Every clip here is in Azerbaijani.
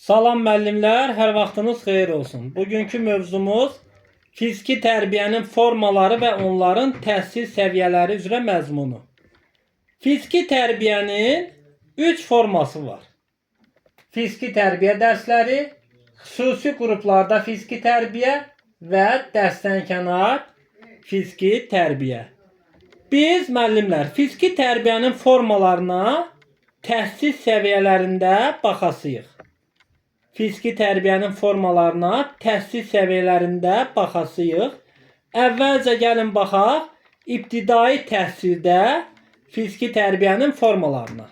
Salam müəllimlər, hər vaxtınız xeyir olsun. Bugünkü mövzumuz fiziki tərbiyyənin formaları və onların təhsil səviyyələri üzrə məzmunu. Fiziki tərbiyənin 3 forması var. Fiziki tərbiyə dərsləri, xüsusi qruplarda fiziki tərbiyə və dərsdənkənar fiziki tərbiyə. Biz müəllimlər fiziki tərbiyənin formalarına təhsil səviyyələrində baxasıyıq. Fiziki tərbiyənin formalarına təhsil səviyyələrində baxasıyıq. Əvvəlcə gəlin baxaq ibtidai təhsildə fiziki tərbiyənin formalarına.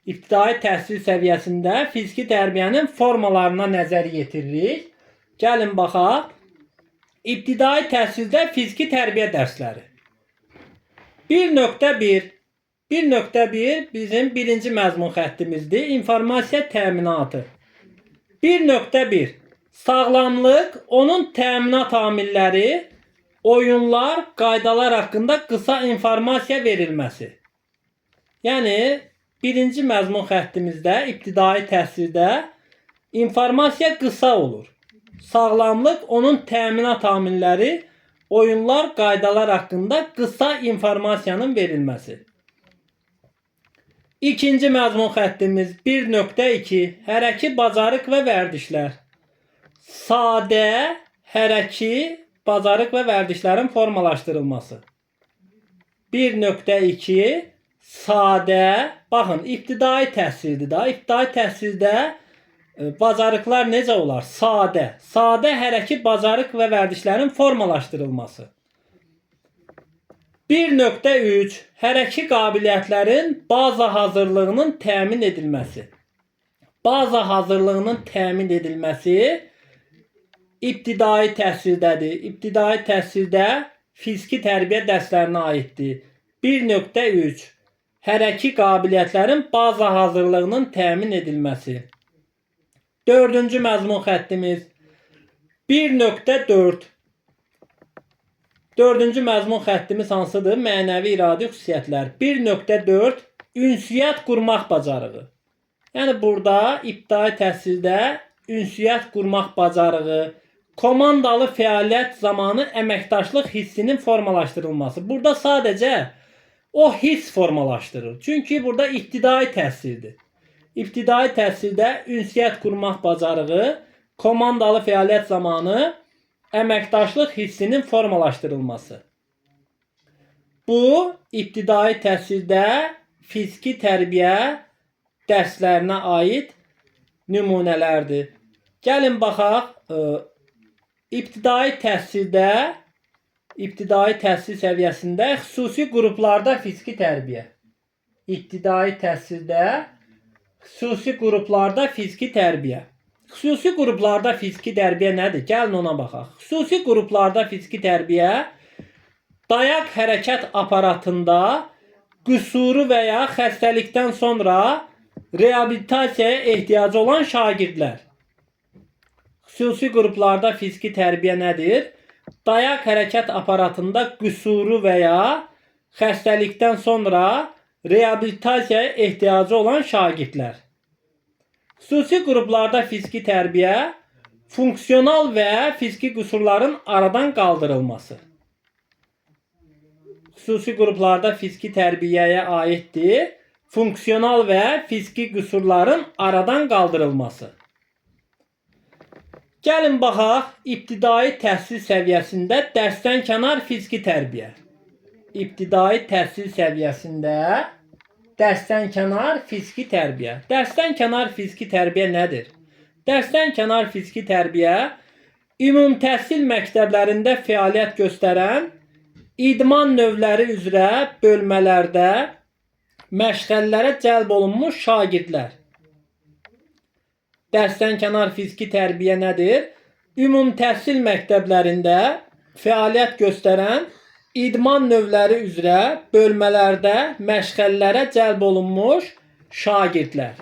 İbtidai təhsil səviyyəsində fiziki tərbiyənin formalarına nəzər yetiririk. Gəlin baxaq. İbtidai təhsildə fiziki tərbiyə dərsləri. 1.1 bizim birinci məzmun xəttimizdir. İnformasiya təminatı. 1.1 Sağlamlıq, onun təminat amilləri, oyunlar, qaydalar haqqında qısa informasiya verilməsi. Yəni, birinci məzmun xəttimizdə, ibtidai təhsildə informasiya qısa olur. Sağlamlıq, onun təminat amilləri, oyunlar, qaydalar haqqında qısa informasiyanın verilməsi. İkinci məzmun xəttimiz 1.2 Hərəki, bacarıq və vərdişlər. Sadə, hərəki, bacarıq və vərdişlərin formalaşdırılması. 1.2 Sadə, baxın, ibtidai təhsildir da. İbtidai təhsildə bacarıqlar necə olar? Sadə. Sadə, hərəki, bacarıq və vərdişlərin formalaşdırılması. 1.3 Hərəki qabiliyyətlərin baza hazırlığının təmin edilməsi. Baza hazırlığının təmin edilməsi ibtidai təhsildədir. İbtidai təhsildə fiziki tərbiyə dərslərinə aiddir. 1.3 Hərəki qabiliyyətlərin baza hazırlığının təmin edilməsi. Dördüncü məzmun xəttimiz 1.4 Dördüncü məzmun xəttimiz hansıdır? Mənəvi iradi xüsusiyyətlər. 1.4 Ünsiyyət qurmaq bacarığı. Yəni burada ibtidai təhsildə ünsiyyət qurmaq bacarığı, komandalı fəaliyyət zamanı əməkdaşlıq hissinin formalaşdırılması. Burada sadəcə o hiss formalaşdırır. Çünki burada ibtidai təhsildir. İbtidai təhsildə ünsiyyət qurmaq bacarığı, komandalı fəaliyyət zamanı əməkdaşlıq hissinin formalaşdırılması. Bu, ibtidai təhsildə fiziki tərbiyə dərslərinə aid nümunələrdir. Gəlin baxaq, ibtidai təhsil səviyyəsində xüsusi qruplarda fiziki tərbiyə. İbtidai təhsildə xüsusi qruplarda fiziki tərbiyə. Xüsusi qruplarda fiziki tərbiyə nədir? Gəlin ona baxaq. Xüsusi qruplarda fiziki tərbiyə dayaq hərəkət aparatında qüsuru və ya xəstəlikdən sonra reabilitasiyaya ehtiyacı olan şagirdlər. Xüsusi qruplarda fiziki tərbiyə nədir? Dayaq hərəkət aparatında qüsuru və ya xəstəlikdən sonra reabilitasiyaya ehtiyacı olan şagirdlər. Xüsusi qruplarda fiziki tərbiyə funksional və fiziki qüsurların aradan qaldırılması. Xüsusi qruplarda fiziki tərbiyəyə aiddir. Funksional və fiziki qüsurların aradan qaldırılması. Gəlin baxaq, ibtidai təhsil səviyyəsində dərsdənkənar fiziki tərbiyə. İbtidai təhsil səviyyəsində dərsdənkənar fiziki tərbiyə. Dərsdənkənar fiziki tərbiyə nədir? Dərsdənkənar fiziki tərbiyə ümumi təhsil məktəblərində fəaliyyət göstərən idman növləri üzrə bölmələrdə məşğələlərə cəlb olunmuş şagirdlər. Dərsdənkənar fiziki tərbiyə nədir? Ümumi təhsil məktəblərində fəaliyyət göstərən idman növləri üzrə bölmələrdə məşğələlərə cəlb olunmuş şagirdlər.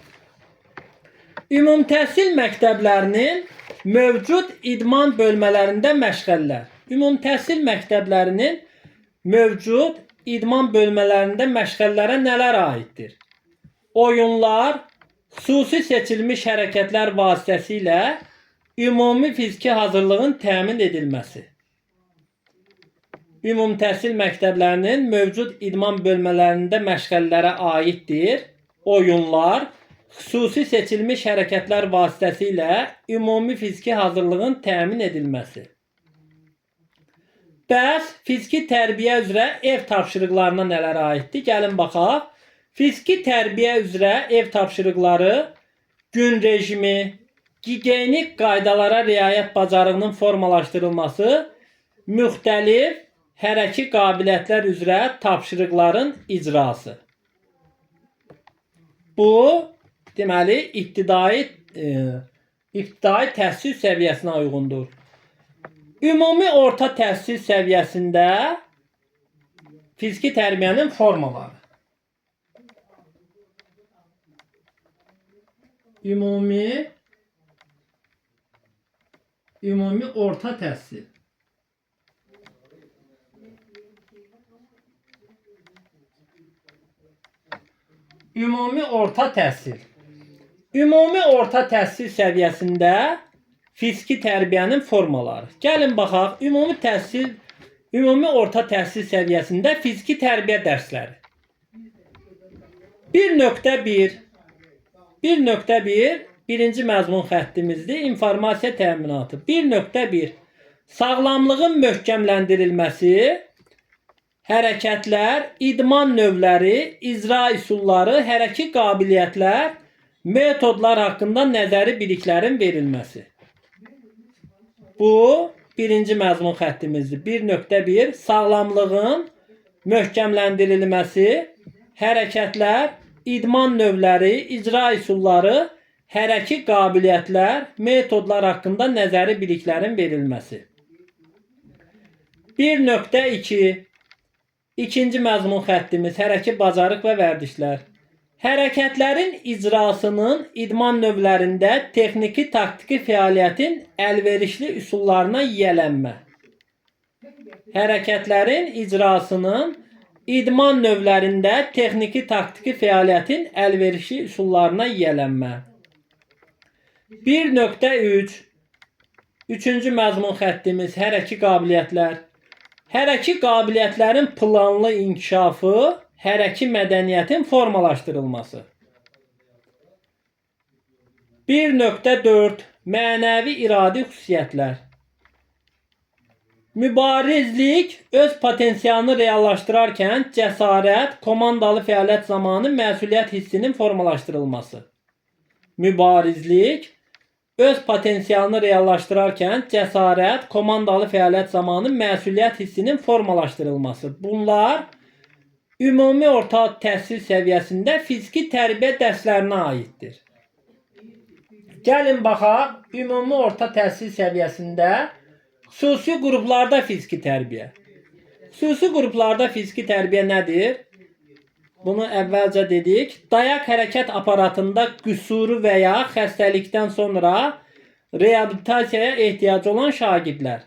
Ümumi təhsil məktəblərinin mövcud idman bölmələrində məşğələlər. Ümumi təhsil məktəblərinin mövcud idman bölmələrində məşğələlərə nələr aiddir? Oyunlar, xüsusi seçilmiş hərəkətlər vasitəsilə ümumi fiziki hazırlığın təmin edilməsi. Ümumi təhsil məktəblərinin mövcud idman bölmələrində məşğələlərə aiddir. Oyunlar, xüsusi seçilmiş hərəkətlər vasitəsilə ümumi fiziki hazırlığın təmin edilməsi. Bəs fiziki tərbiyə üzrə ev tapşırıqlarına nələr aiddir? Gəlin baxaq. Fiziki tərbiyə üzrə ev tapşırıqları gün rejimi, gigiyenik qaydalara riayət bacarığının formalaşdırılması, müxtəlif hərəki qabiliyyətlər üzrə tapşırıqların icrası. Bu, deməli, ibtidai təhsil səviyyəsinə uyğundur. Ümumi orta təhsil səviyyəsində fiziki tərbiyənin formaları. Ümumi orta təhsil. Ümumi orta təhsil. Ümumi orta təhsil səviyyəsində fiziki tərbiyənin formaları. Gəlin baxaq. Ümumi orta təhsil səviyyəsində fiziki tərbiyə dərsləri. 1.1 birinci məzmun xəttimizdir. İnformasiya təminatı. 1.1 Sağlamlığın möhkəmləndirilməsi, hərəkətlər, idman növləri, icra üsulları, hərəki qabiliyyətlər, metodlar haqqında nəzəri biliklərin verilməsi. Bu, birinci məzmun xəttimizdir. 1.1 Sağlamlığın möhkəmləndirilməsi, hərəkətlər, idman növləri, icra üsulları, hərəki qabiliyyətlər, metodlar haqqında nəzəri biliklərin verilməsi. 1.2 İkinci məzmun xəttimiz hərəki bacarıq və vərdişlər. Hərəkətlərin icrasının idman növlərində texniki taktiki fəaliyyətin əlverişli üsullarına yiyələnmə. Hərəkətlərin icrasının idman növlərində texniki taktiki fəaliyyətin əlverişli üsullarına yiyələnmə. 1.3 Üçüncü məzmun xəttimiz hərəki qabiliyyətlər. Hərəki qabiliyyətlərin planlı inkişafı, hərəki mədəniyyətin formalaşdırılması. 1.4 Mənəvi iradi xüsusiyyətlər. Mübarizlik öz potensialını reallaşdırarkən cəsarət, komandalı fəaliyyət zamanı məsuliyyət hissinin formalaşdırılması. Mübarizlik öz potensialını reallaşdırarkən cəsarət, komandalı fəaliyyət zamanı məsuliyyət hissinin formalaşdırılması. Bunlar ümumi orta təhsil səviyyəsində fiziki tərbiyə dərslərinə aiddir. Gəlin baxaq, ümumi orta təhsil səviyyəsində xüsusi qruplarda fiziki tərbiyə. Xüsusi qruplarda fiziki tərbiyə nədir? Bunu əvvəlcə dedik. Dayaq hərəkət aparatında qüsuru və ya xəstəlikdən sonra reabilitasiyaya ehtiyacı olan şagirdlər.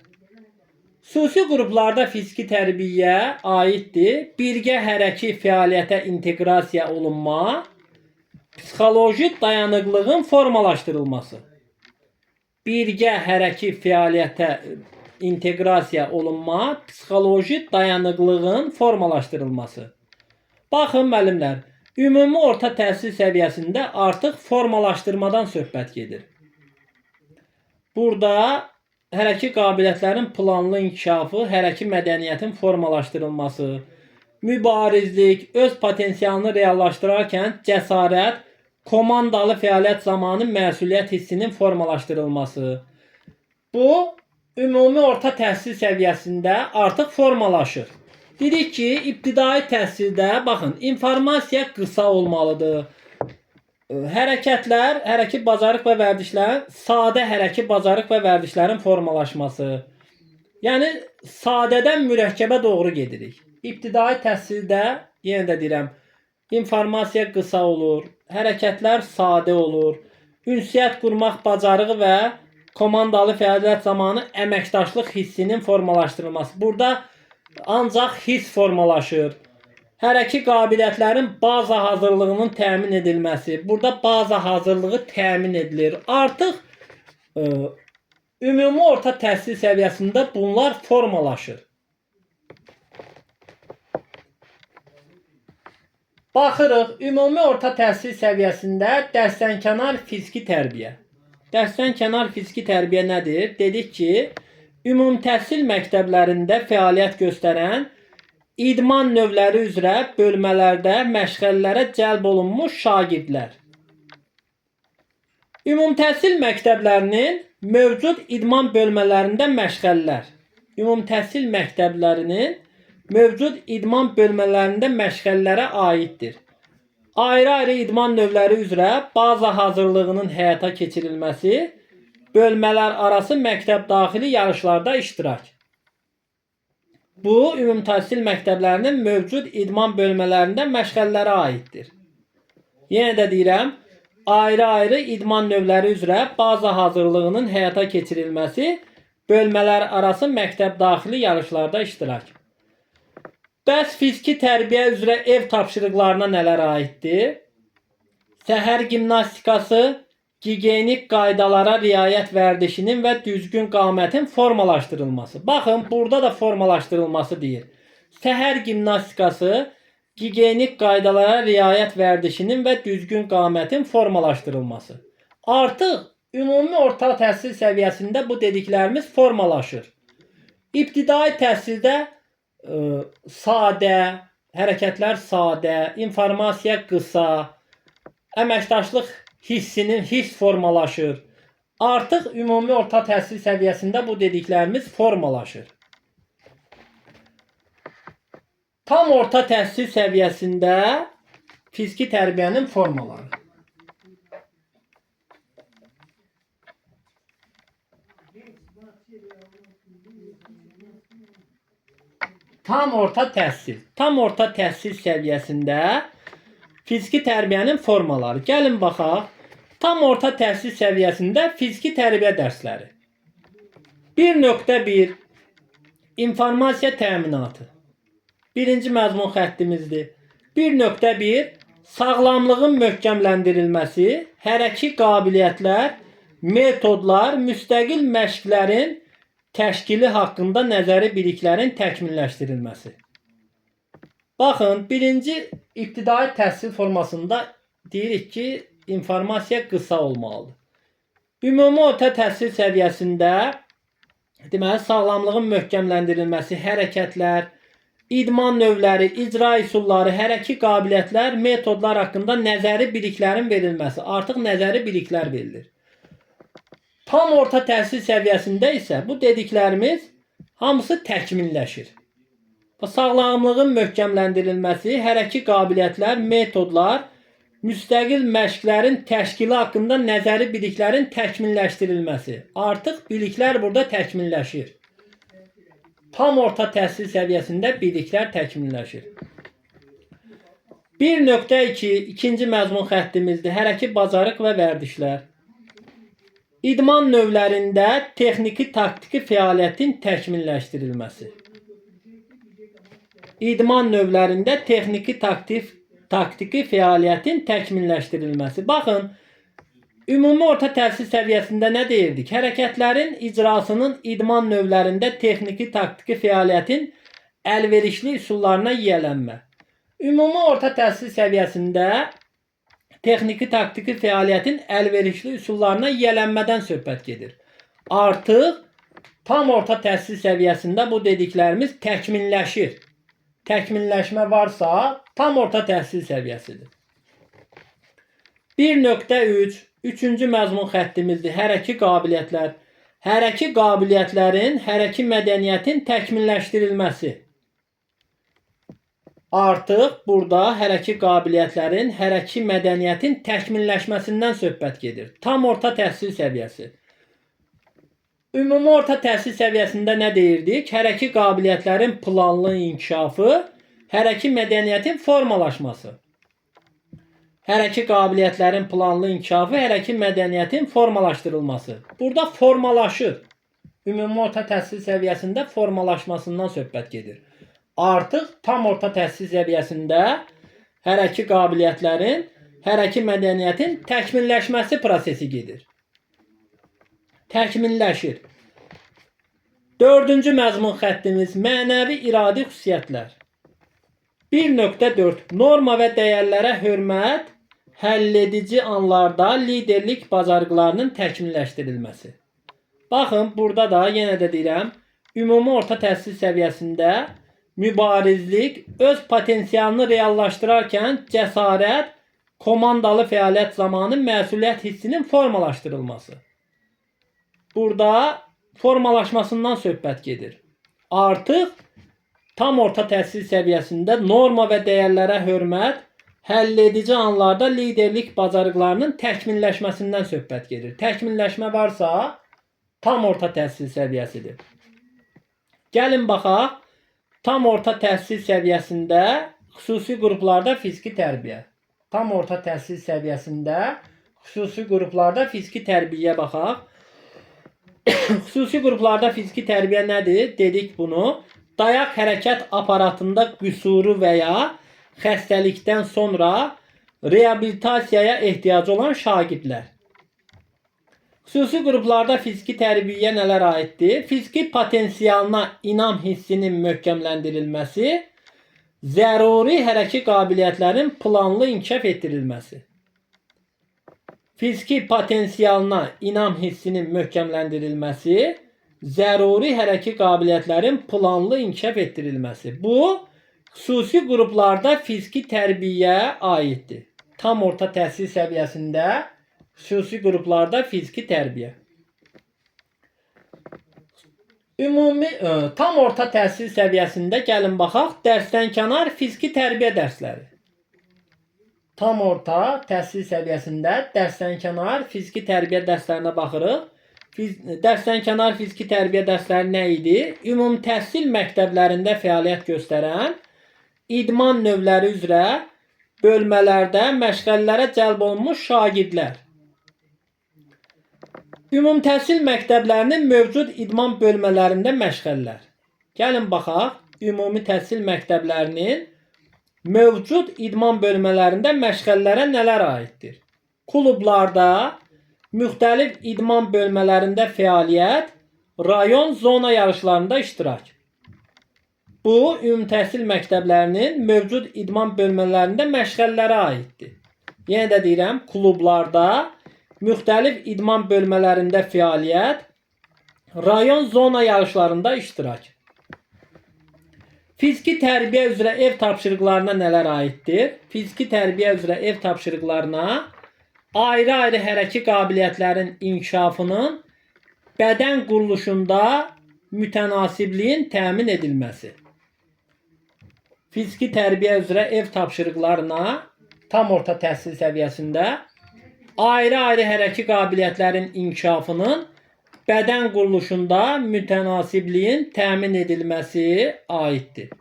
Xüsusi qruplarda fiziki tərbiyə aiddir. Birgə hərəki fəaliyyətə inteqrasiya olunma, psixoloji dayanıqlığın formalaşdırılması. Birgə hərəki fəaliyyətə inteqrasiya olunma, psixoloji dayanıqlığın formalaşdırılması. Baxın müəllimlər, ümumi orta təhsil səviyyəsində artıq formalaşdırmadan söhbət gedir. Burada hərəki qabiliyyətlərin planlı inkişafı, hərəki mədəniyyətin formalaşdırılması, mübarizlik, öz potensialını reallaşdırarkən cəsarət, komandalı fəaliyyət zamanı məsuliyyət hissinin formalaşdırılması. Bu, ümumi orta təhsil səviyyəsində artıq formalaşır. Dedik ki, ibtidai təhsildə, baxın, informasiya qısa olmalıdır. Hərəkətlər, hərəki bacarıq və vərdişlərin, sadə hərəki bacarıq və vərdişlərin formalaşması. Yəni, sadədən mürəkkəbə doğru gedirik. İbtidai təhsildə, yenə də deyirəm, informasiya qısa olur, hərəkətlər sadə olur, ünsiyyət qurmaq bacarığı və komandalı fəaliyyət zamanı əməkdaşlıq hissinin formalaşdırılması. Burada ancaq hiss formalaşır. Hərəki qabiliyyətlərin baza hazırlığının təmin edilməsi. Burada baza hazırlığı təmin edilir. Artıq ümumi orta təhsil səviyyəsində bunlar formalaşır. Baxırıq, ümumi orta təhsil səviyyəsində dərsdənkənar fiziki tərbiyə. Dərsdənkənar fiziki tərbiyə nədir? Dedik ki, ümumi təhsil məktəblərində fəaliyyət göstərən idman növləri üzrə bölmələrdə məşğələlərə cəlb olunmuş şagirdlər. Ümumi təhsil məktəblərinin mövcud idman bölmələrində məşğələlər. Ümumi təhsil məktəblərinin mövcud idman bölmələrində məşğələlərə aiddir. Ayrı-ayrı idman növləri üzrə baza hazırlığının həyata keçirilməsi, bölmələr arası məktəb daxili yarışlarda iştirak. Bu, ümumi təhsil məktəblərinin mövcud idman bölmələrində məşğələlərə aiddir. Yenə də deyirəm, ayrı-ayrı idman növləri üzrə baza hazırlığının həyata keçirilməsi, bölmələr arası məktəb daxili yarışlarda iştirak. Bəs fiziki tərbiyə üzrə ev tapşırıqlarına nələr aiddir? Səhər gimnastikası, gigiyenik qaydalara riayət vərdişinin və düzgün qamətin formalaşdırılması. Baxın, burada da formalaşdırılması deyir. Səhər gimnastikası, gigiyenik qaydalara riayət vərdişinin və düzgün qamətin formalaşdırılması. Artıq ümumi orta təhsil səviyyəsində bu dediklərimiz formalaşır. İbtidai təhsildə sadə, hərəkətlər sadə, informasiya qısa, əməkdaşlıq hissinin hiss formalaşır. Artıq ümumi orta təhsil səviyyəsində bu dediklərimiz formalaşır. Tam orta təhsil səviyyəsində fiziki tərbiyənin formaları. Tam orta təhsil. Tam orta təhsil səviyyəsində fiziki tərbiyənin formaları. Gəlin baxaq. Tam orta təhsil səviyyəsində fiziki tərbiyə dərsləri. 1.1 İnformasiya təminatı. Birinci məzmun xəttimizdir. 1.1 Sağlamlığın möhkəmləndirilməsi, hərəki qabiliyyətlər, metodlar, müstəqil məşqlərin təşkili haqqında nəzəri biliklərin təkmilləşdirilməsi. Baxın, birinci ibtidai təhsil formasında deyirik ki, informasiya qısa olmalıdır. Ümumi orta təhsil səviyyəsində deməli, sağlamlığın möhkəmləndirilməsi, hərəkətlər, idman növləri, icra üsulları, hərəki qabiliyyətlər, metodlar haqqında nəzəri biliklərin verilməsi. Artıq nəzəri biliklər verilir. Tam orta təhsil səviyyəsində isə bu dediklərimiz hamısı təkmilləşir. Sağlamlığın möhkəmləndirilməsi, hərəki qabiliyyətlər, metodlar, müstəqil məşqlərin təşkili haqqında nəzəri biliklərin təkmilləşdirilməsi. Artıq biliklər burada təkmilləşir. Tam orta təhsil səviyyəsində biliklər təkmilləşir. 1.2 ikinci məzmun xəttimizdir. Hərəki bacarıq və vərdişlər. İdman növlərində texniki taktiki fəaliyyətin təkmilləşdirilməsi. İdman növlərində texniki taktiki fəaliyyətin təkmilləşdirilməsi. Baxın, ümumi orta təhsil səviyyəsində nə deyirdik? Hərəkətlərin icrasının idman növlərində texniki taktiki fəaliyyətin əlverişli üsullarına yiyələnmə. Ümumi orta təhsil səviyyəsində texniki taktiki fəaliyyətin əlverişli üsullarına yiyələnmədən söhbət gedir. Artıq tam orta təhsil səviyyəsində bu dediklərimiz təkmilləşir. Təkmilləşmə varsa tam orta təhsil səviyyəsidir. 1.3 üçüncü məzmun xəttimizdir. Hərəki qabiliyyətlər. Hərəki qabiliyyətlərin, hərəki mədəniyyətin təkmilləşdirilməsi. Artıq burada hərəki qabiliyyətlərin, hərəki mədəniyyətin təkmilləşməsindən söhbət gedir. Tam orta təhsil səviyyəsi. Ümumi orta təhsil səviyyəsində nə deyirdik? Hərəki qabiliyyətlərin planlı inkişafı, hərəki mədəniyyətin formalaşması. hərəki qabiliyyətlərin planlı inkişafı, hərəki mədəniyyətin formalaşdırılması. Burada formalaşır. Ümumi orta təhsil səviyyəsində formalaşmasından söhbət gedir. Artıq tam orta təhsil səviyyəsində hərəki qabiliyyətlərin, hərəki mədəniyyətin təkmilləşməsi prosesi gedir. Təkmilləşir. 4-cü məzmun xəttimiz mənəvi iradi xüsusiyyətlər. 1.4 Norma və dəyərlərə hörmət həlledici anlarda liderlik bacarıqlarının təkmilləşdirilməsi. Baxın, burada da yenə də deyirəm, ümumi orta təhsil səviyyəsində mübarizlik, öz potensialını reallaşdırarkən cəsarət, komandalı fəaliyyət zamanı məsuliyyət hissinin formalaşdırılması. Burada formalaşmasından söhbət gedir. Artıq tam orta təhsil səviyyəsində norma və dəyərlərə hörmət, həlledici anlarda liderlik bacarıqlarının təkmilləşməsindən söhbət gedir. Təkmilləşmə varsa, tam orta təhsil səviyyəsidir. Gəlin baxaq, tam orta təhsil səviyyəsində xüsusi qruplarda fiziki tərbiyə. Tam orta təhsil səviyyəsində xüsusi qruplarda fiziki tərbiyə baxaq. Xüsusi qruplarda fiziki tərbiyə nədir? Dedik bunu. Dayaq hərəkət aparatında qüsuru və ya xəstəlikdən sonra reabilitasiyaya ehtiyacı olan şagirdlər. Xüsusi qruplarda fiziki tərbiyə nələr aiddir? Fiziki potensialına inam hissinin möhkəmləndirilməsi, zəruri hərəki qabiliyyətlərin planlı inkişaf etdirilməsi. Fiziki potensialına inam hissinin möhkəmləndirilməsi, zəruri hərəki qabiliyyətlərin planlı inkişaf etdirilməsi. Bu, xüsusi qruplarda fiziki tərbiyə aiddir. Tam orta təhsil səviyyəsində xüsusi qruplarda fiziki tərbiyə. Ümumi tam orta təhsil səviyyəsində gəlin baxaq, dərsdənkənar fiziki tərbiyə dərsləri. Tam orta təhsil səviyyəsində dərsdənkənar fiziki tərbiyə dərslərinə baxırıq. Dərsdənkənar fiziki tərbiyə dərsləri nə idi? Ümumi təhsil məktəblərində fəaliyyət göstərən idman növləri üzrə bölmələrdə məşğələlərə cəlb olunmuş şagirdlər. Ümumi təhsil məktəblərinin mövcud idman bölmələrində məşğələlər. Gəlin baxaq, ümumi təhsil məktəblərinin mövcud idman bölmələrində məşğələlərə nələr aiddir? Klublarda, müxtəlif idman bölmələrində fəaliyyət, rayon zona yarışlarında iştirak. Bu, ümumi təhsil məktəblərinin mövcud idman bölmələrində məşğələlərə aiddir. Yenə də deyirəm, klublarda, müxtəlif idman bölmələrində fəaliyyət, rayon zona yarışlarında iştirak. Fiziki tərbiyə üzrə ev tapşırıqlarına nələr aiddir? Fiziki tərbiyə üzrə ev tapşırıqlarına ayrı-ayrı hərəki qabiliyyətlərin inkişafının bədən quruluşunda mütənasibliyin təmin edilməsi. Fiziki tərbiyə üzrə ev tapşırıqlarına tam orta təhsil səviyyəsində ayrı-ayrı hərəki qabiliyyətlərin inkişafının bədən quruluşunda mütənasibliyin təmin edilməsi aiddir.